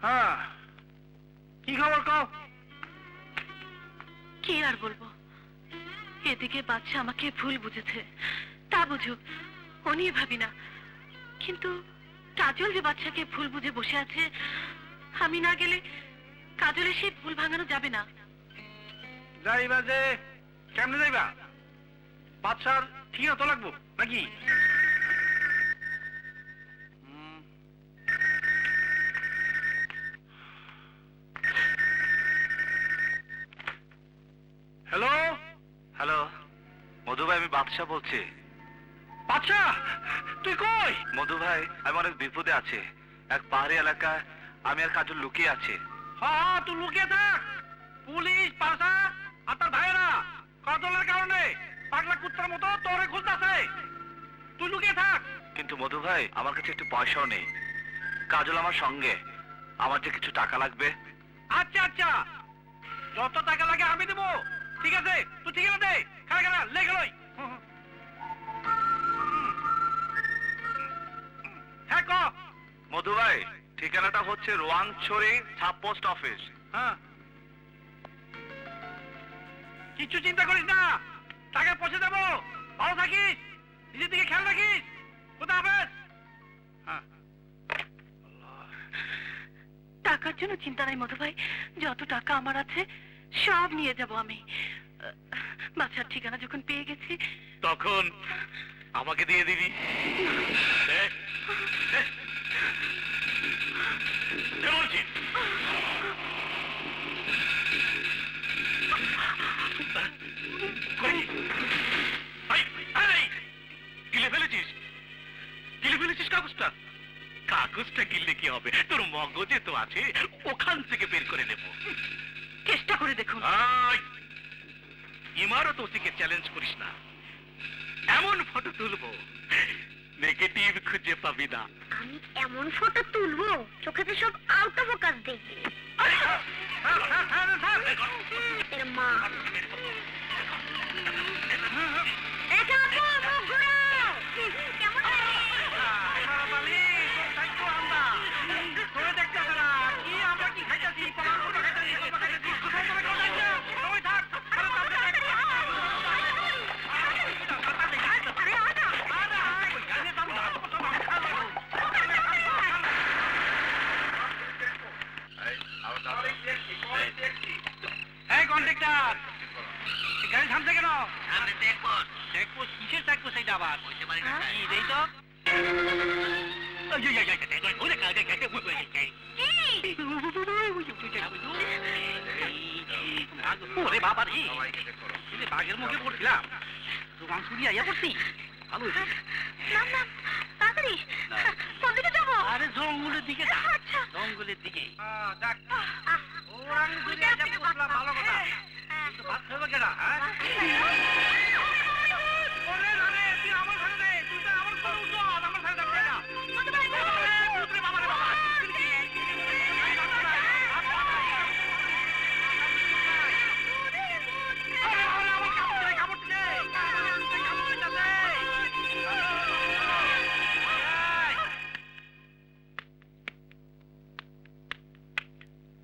হ্যাঁ, কি খবর কও? কি আর বলবো, এদিকে বাচ্চা আমাকে ভুল বুঝেছে, তা বুঝুক, ও নিয়ে ভাবি না। কিন্তু কাজল যে বাচ্চাকে ভুল বুঝে বসে আছে, আমি না গেলে কাজলের সেই ভুল ভাঙানো যাবে না। যাইবা যে কেমনে যাইবা? বাচ্চার ঠিক তো লাগবো নাকি? হ্যালো হ্যালো মধু ভাই, আমি বাদশা বলছি। বাচ্চা, তুই কই? মধু ভাই, আমি অনেক বিপদে আছি। এক পাহাড়ি এলাকায় আমি আর কাজল লুকিয়ে আছি। হ্যাঁ, তুই লুকিয়ে থাক। পুলিশ, পাশা আর তার ভাইয়েরা কাজলের কারণে পাগলা কুত্তার মতো তোরে খুঁজতেছে। তুই লুকিয়ে থাক। কিন্তু মধু ভাই, আমার কাছে একটু পয়সাও নেই। কাজল আমার সঙ্গে, আমার যে কিছু টাকা লাগবে। আচ্ছা আচ্ছা, যত টাকা লাগে আমি দেবো। ঠিক আছে, তুই ঠিকানা দে। খারা খারা লেগে লই। হ্যাঁ ক। মধু ভাই, ঠিকানাটা হচ্ছে রোয়াংছড়ি সাব পোস্ট অফিস। হ্যাঁ, কিচ্ছু চিন্তা করিস না, টাকা পৌঁছে দেবো। ভালো থাকিস, নিজের দিকে খেয়াল রাখিস। কোথায় হাফেজ। হ্যাঁ, টাকার জন্য চিন্তা নাই মধু ভাই, যত টাকা আমার আছে সব নিয়ে যাব আমি। বাচ্চার ঠিকানা যখন পেয়ে গেছি তখন আমাকে দিয়ে দিবি। গিলে ফেলেছিস? গিলে ফেলেছিস কাগজটা? কাগজটা গিললে কি হবে, তোর মগজে তো আছে, ওখান থেকে বের করে নেব। চেষ্টা করে দেখুন। ইমারত ওসিকে চ্যালেঞ্জ করিস না। এমন ফটো তুলবো নেগেটিভ খুঁজে পাবি না। আমি এমন ফটো তুলবো চোখেতে সব আউট অফ ফোকাস দেখবে। এর মা এটা আপু মুখ ঘুরাও। কেমন লাগে? গাড়ি থামছে কেন? চেকপোস্ট? কিসের চেকপোস্ট এইটা আবার? কি দেই তো? ওরে বাবা রে, বাঘের মুখে পড়ছিলাম, দোকান শুনিয়ে আইয়া পড়ছি। ভালো হয়েছে। নাম নাম তাড়াতাড়ি, কোন দিকে যাবো? আরে জঙ্গলের দিকে যা, জঙ্গলের দিকে। ভালো কথা, কিন্তু ভাত খাবে কেনা?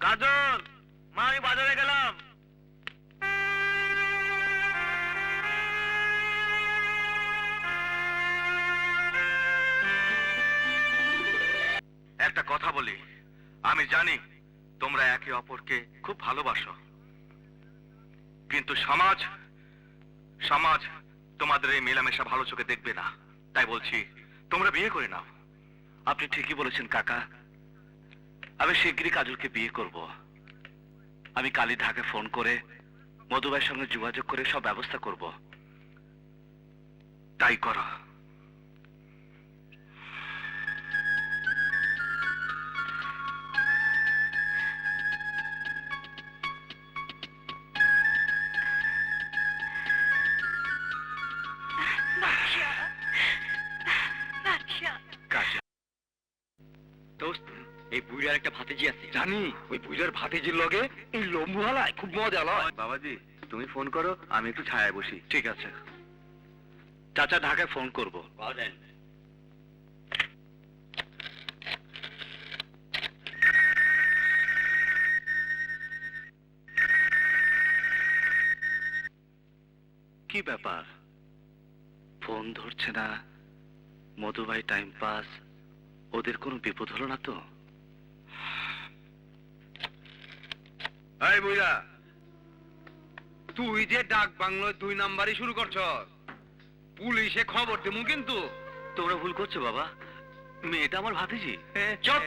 কাজল মা, আমি বাজারে গেলাম। একটা কথা বলি, আমি জানি তোমরা একে অপরকে খুব ভালোবাসো, কিন্তু সমাজ সমাজ তোমাদের এই মেলামেশা ভালো চোখে দেখবে না। তাই বলছি, তোমরা বিয়ে করে নাও। আপনি ঠিকই বলেছেন কাকা, আমি শিগগিরই কাজলকে বিয়ে করব। আমি কালী ঢাকে ফোন করে মধুভাইয়ের সঙ্গে যোগাযোগ করে সব ব্যবস্থা করব। তাই করো। এই বুড়ার একটা ভাতিজি আছে। জানি, ওই বুড়ার ভাতিজির লগে এই লম্বুহালায় খুব মজা লয়। বাবাজি তুমি ফোন করো, আমি একটু ছায়ায় বসি। ঠিক আছে চাচা, ঢাকায় ফোন করব। কি ব্যাপার? ফোন ধরছে না, মধুভাই টাইম পাস, ওদের কোনো বিপদ হলো না তো? এই বুইরা, তুই যে ডাক বাংলোয় 2 নাম্বারই শুরু করছ, পুলিশে খবর দেবো কিন্তু। তোমরা ভুল করছো বাবা, মেয়েটা আমার ভাতিজি। চুপ।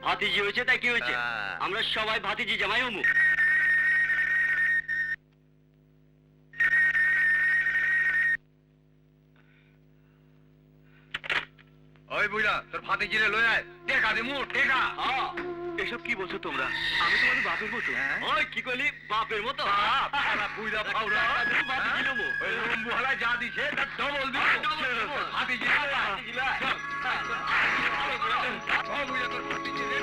ভাতিজি হয়েছে তাই কি হয়েছে? হ্যাঁ। আমরা সবাই ভাতিজি জামাই হমু। ওই বুইরা, তোর ফাতে গিরে লয়ে আয়, টেকা দেমু, টেকা। এসব কি বলছো তোমরা? আমি তোমাদের বাপের মতো। ওই কি কইলি বাপের মতো? বাপ, শালা বুইরা ফাউরা। ভাতিজি লমু। ওই লম্বুহালা যা দিছে তার ডবল দিব। ফাতে গিরে লয়ে আয়। ভাতিজি লয়। চল। ও বুইরা, তোর ফাতে গিরে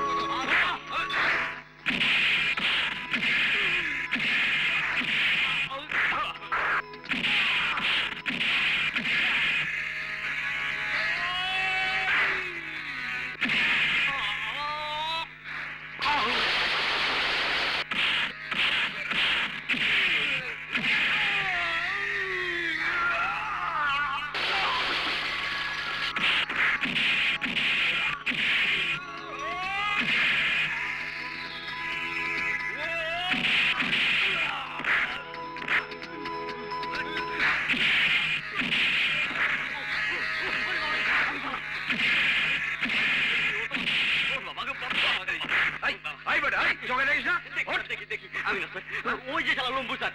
আই বেটা, আই জগে দেখিস না? ওঠ। দেখি দেখি আমি না স্যার, ওই যে শালা লম্বু স্যার।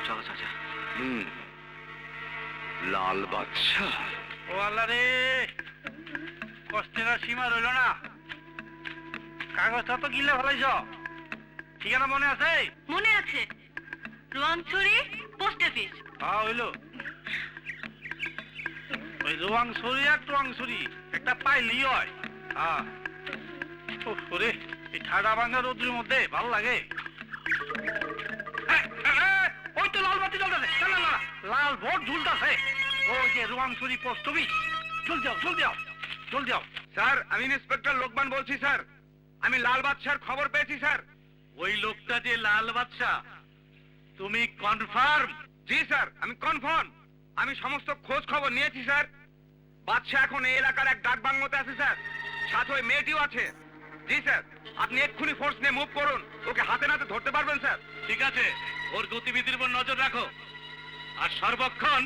চলো চাচা। লাল বাদশা। ও আল্লাহ রে, কষ্টের আর সীমা রইল না। কাগজটা তো গিলে ফেলাইছ, ঠিকানা মনে আছে? মনে আছে, রোয়াংছড়ি পোস্ট অফিস। হ্যাঁ হইল। ওই রোয়াংছড়ি আর টোয়াংছড়ি একটা পাইলেই হয়। হ্যাঁ। ওরে, এই ঠাডা ভাঙা রোদ্রের মধ্যে ভালো লাগে। ওই তো লাল বাতি জ্বলতেছে, লাল ভোট ঝুলতেছে। ওই যে রোয়াংছড়ি পোস্ট অফিস। চল যাও, চল যাও, চল যাও। স্যার, আমি ইন্সপেক্টর লোকমান বলছি স্যার। আমি লাল বাদশার খবর পেয়েছি স্যার। ওই লোকটা যে লাল বাদশা, তুমি কনফার্ম? জি স্যার, আমি কনফার্ম। আমি সমস্ত খোঁজ খবর নিয়েছি স্যার। বাদশা এখন এই এলাকার এক ডাক বাংলোতে আছে স্যার, সাথে ওই মেয়েটিও আছে। জি স্যার, আপনি এক্ষুনি ফোর্স নিয়ে মুভ করুন, ওকে হাতে নাতে ধরতে পারবেন স্যার? ঠিক আছে, ওর গতিবিধির উপর নজর রাখো। আর সর্বক্ষণ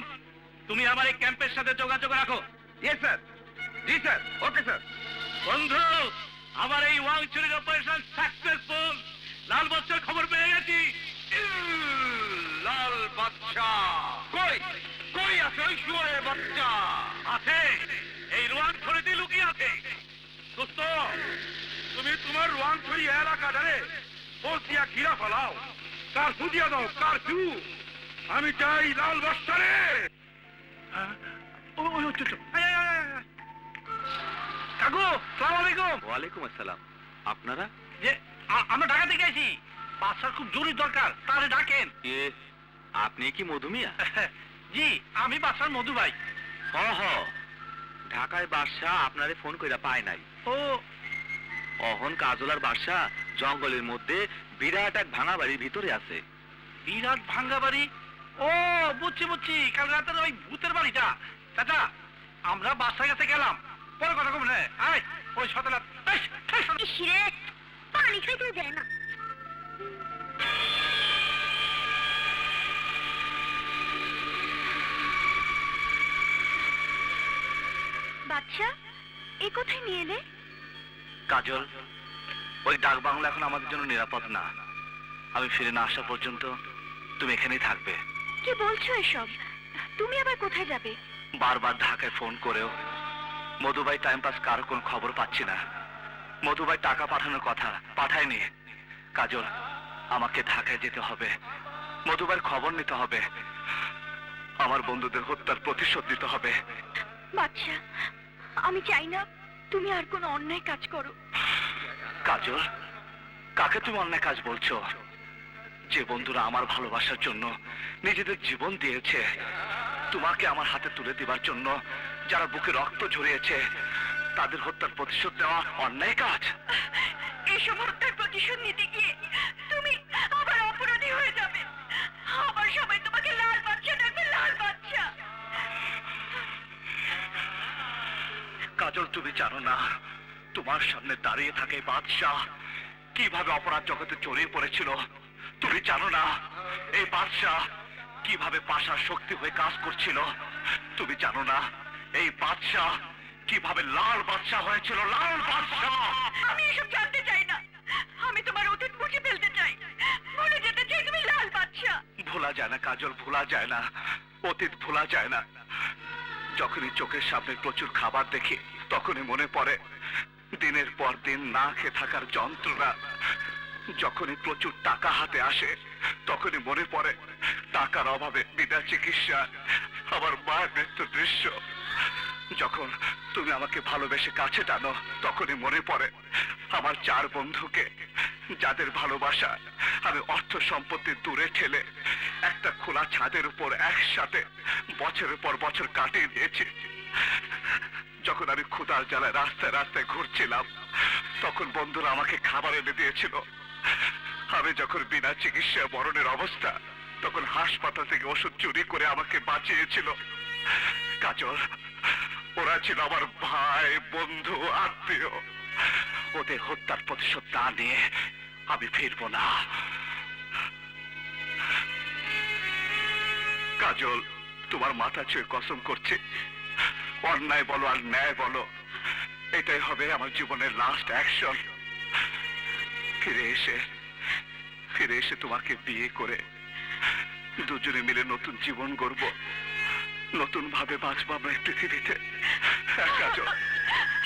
তুমি আমার এই ক্যাম্পের সাথে যোগাযোগ রাখো। Yes sir. জি স্যার, ওকে স্যার। বন্ধু, আমার এই ওয়াংচুরির অপারেশন সাকসেসফুল। লাল বাদশার খবর পেয়ে গেছি। লাল বাদশা কই? কই আছে ওই শুয়োরের বাচ্চা? আছে, এই রোয়াংছড়িতে লুকিয়ে আছে। দোস্ত, তুমি তোমার রোয়াংছড়ি এলাকাটারে ফোর্স দিয়া ঘিরা ফেলাও, কার ফুদিয়া দাও, কার ফু। আমি চাই লাল বাদশারে। কাকু, সালাম আলাইকুম। ওয়ালাইকুম আসসালাম। আপনারা? যে আমরা ঢাকা থেকে আইছি, বাদশার খুব জরুরি দরকার, তাহলে ডাকেন। আপনি কি মধুমিয়া? জি, আমি বাদশার মধু ভাই। হ, ঢাকায় বাদশা আপনারে ফোন কইরা পায় নাই। ও, অহন কাজলার বাদশা জঙ্গলের মধ্যে বিরাট এক ভাঙা বাড়ির ভিতরে আছে। বিরাট ভাঙ্গা বাড়ি? ও, বুঝছি বুঝছি, কাল রাতের ওই ভূতের বাড়িটা। চাচা, আমরা বাদশার কাছে গেলাম, পরে কথা কব না। আয়, ওই সতলা ইসরে, পানি খাইতে দেয় না। বাচ্চা, এ কোথায় নিয়ে এলে? কাজল, ওই ডাক বাংলা এখন আমাদের জন্য নিরাপদ না। আমি ফিরে না আসা পর্যন্ত তুমি এখানেই থাকবে। কি বলছো এসব? তুমি আবার কোথায় যাবে? বারবার ঢাকায় ফোন করেও মধুবাই টাইম পাস কারো কোনো খবর পাচ্ছি না। মধুবাই টাকা পাঠানোর কথা পাঠায়নি। কাজল, আমাকে ঢাকায় যেতে হবে, মধুবাইয়ের খবর নিতে হবে, আমার বন্ধুদের হত্যার প্রতিশোধ দিতে হবে। বাচ্চা, আমি চাই না তুমি আর কোনো অন্যায় কাজ করো। কাজল, কাকে তুমি অন্যায় কাজ বলছো? যে বন্ধুরা আমার ভালোবাসার জন্য নিজেদের জীবন দিয়েছে, তোমাকে আমার হাতে তুলে দেবার জন্য যারা বুকে রক্ত ঝরিয়েছে তাদের হত্যার প্রতিশোধ নেওয়া অন্যায় কাজ। এইসব হত্যার প্রতিশোধ নিতে গিয়ে তুমি আবার অপরাধী হয়ে যাবে। আবার সবাই তোমাকে লাল বাচ্চা ডাকবে, লাল বাচ্চা। কাজল, তুমি জানো না তোমার সামনে দাঁড়িয়ে থাকে বাদশাহ কিভাবে অপরাধ জগতে জড়িয়ে পড়েছিল। তুমি জানো না এই বাদশাহ কিভাবে পাশার শক্তি হয়ে কাজ করছিল। তুমি জানো না এই বাদশাহ কিভাবে লাল বাদশাহ হয়েছিল, লাল বাদশাহ। আমি এসব জানতে চাই না। আমি তোমার অতীত মুছে ফেলতে চাই, ভুলে যেতে চাই তুমি লাল বাচ্চা। ভোলা যায় না কাজল, ভোলা যায় না, অতীত ভোলা যায় না। যখনই চোখের সামনে প্রচুর খাবার দেখি তখনই মনে পড়ে দিনের পর দিন না খেয়ে থাকার যন্ত্রণা। যখনই প্রচুর টাকা হাতে আসে তখনই মনে পড়ে টাকার অভাবে বিনা চিকিৎসা, আমার মায়ের মৃত্যুর দৃশ্য। যখন তুমি আমাকে ভালোবেসে কাছে টানো তখনই মনে পড়ে আমার 4 বন্ধুকে, যাদের ভালোবাসা আমি অর্থ সম্পত্তি দূরে ঠেলে একটা খোলা ছাদের উপর একসাথে বছরের পর বছর কাটিয়ে দিয়েছি। যখন আমি ক্ষুধার জ্বালায় রাস্তায় রাস্তায় ঘুরছিলাম তখন বন্ধুরা আমাকে খাবার এনে দিয়েছিল। আমি যখন বিনা চিকিৎসা মরণের অবস্থা তখন হাসপাতাল থেকে ওষুধ চুরি করে আমাকে বাঁচিয়েছিল। কাজল, ওরা ছিল আমার ভাই, বন্ধু, আত্মীয়। ওদের হত্যার প্রতিশোধ না নিয়ে আমি ফিরবো না। কাজল, তোমার মাথা ছুঁয়ে কসম করছি, অন্যায় বলো আর ন্যায় বলো, এটাই হবে আমার জীবনের লাস্ট অ্যাকশন। ফিরে এসে তোমাকে বিয়ে করে দুজনে মিলে নতুন জীবন গড়ব, নতুন ভাবে বাঁচবো আমরা এই পৃথিবীতে। হ্যাঁ, কাজল,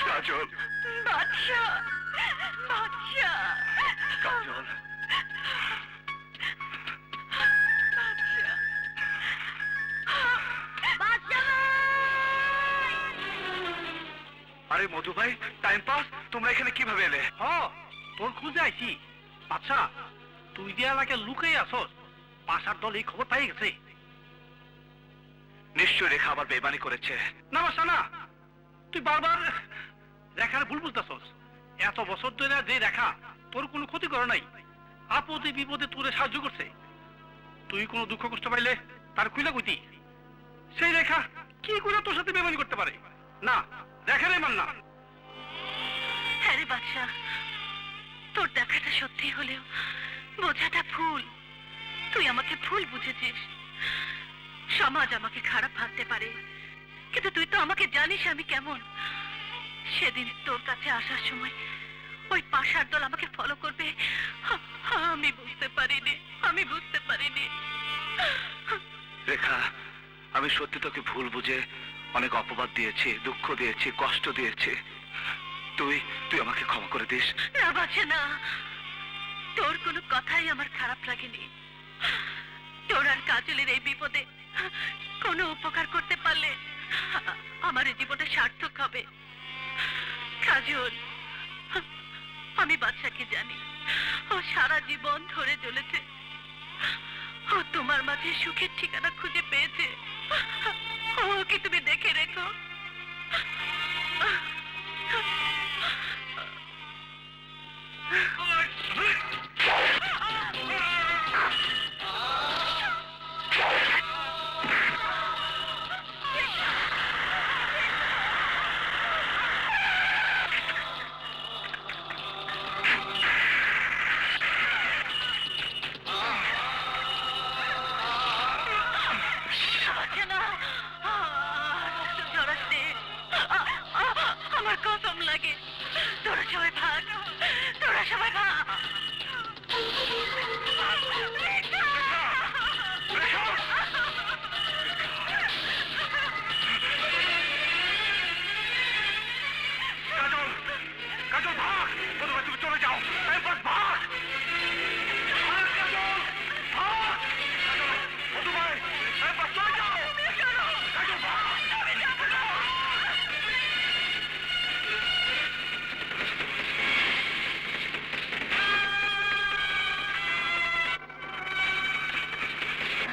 কাজল, বাচ্চা, বাচ্চা, কাজল। আরে মধু ভাই, টাইম পাস, তোমরা এখানে কিভাবে এলে? তোর খুঁজে আইছি। আচ্ছা, তুই যে এলাকায় লুকাই আসস, পাশার দল এই খবর পাই গেছে। নিশ্চয় রেখা আবার বেইমানি করেছে। না বাসা না, তুই বারবার রেখার ভুল বুঝতেছস। এত বছর ধরে যে রেখা তোর কোনো ক্ষতি করে নাই, আপদে বিপদে তোরে সাহায্য করছে। তুই কোনো দুঃখ কষ্ট পাইলে তার খুইলা কইতি। সেই রেখা কি করে তোর সাথে বেইমানি করতে পারে? না, রেখার মান না। হ্যাঁ রে বাচ্চা, তোর দেখাটা সত্যি হলেও বোঝাটা ভুল। তুই আমাকে ভুল বুঝেছিস। সমাজ আমাকে খারাপ ভাবতে পারে, কিন্তু তুই তো আমাকে জানিস আমি কেমন। সেদিন তোর কাছে আসার সময় ওই পাশার দল আমাকে ফলো করবে আমি বুঝতে পারিনি। রেখা, আমি সত্যি তোকে ভুল বুঝে অনেক অপবাদ দিয়েছি, দুঃখ দিয়েছি, কষ্ট দিয়েছি। তুই আমাকে ক্ষমা করে দিস। না বাচ্চা না, তোর কোনো কথাই আমার খারাপ লাগেনি। তোর আর কাজলের এই বিপদে কোনো উপকার করতে পারলে আমার এই জীবনটা সার্থক হবে। কাজল, আমি বাচ্চাকে জানি, ও সারা জীবন ধরে চলেছে। ও তোমার মাঝে সুখের ঠিকানা খুঁজে পেয়েছে। ওকে তুমি দেখে রেখো। ও